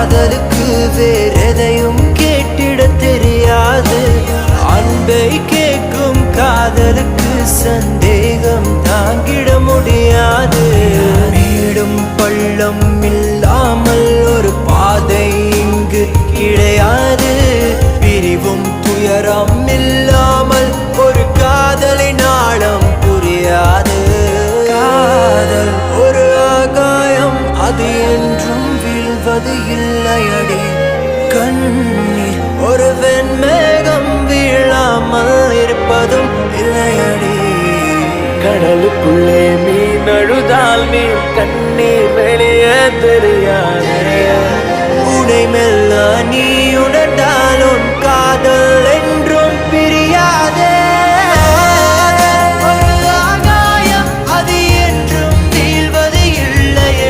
காதலுக்கு வேறெதையும் கேட்டிட தெரியாது. அன்பை கேட்கும் காதலுக்கு சந்தேகம் தாங்கிட முடியாது. மேடும் பள்ளம் இல்லாமல் ஒரு பாதை இங்கு கிடையாது. பிரிவும் துயரம் இல்லாமல் ஒரு காதலின் ஆழம் புரியாது. காதல் ஒரு ஆகாயம், அது என்றும் வீழ்வது இல்லையடி. கண்ணீர் ஒரு வெண்மேகம், வீழாமல் இருப்பதும் இல்லையடி. கடலுக்குள்ளே மீன் அழுதால் மீன் கண்ணீர் வெளியே தெரியாது. உடை மெல்ல நீ உணர்ந்தால் உன் காதல்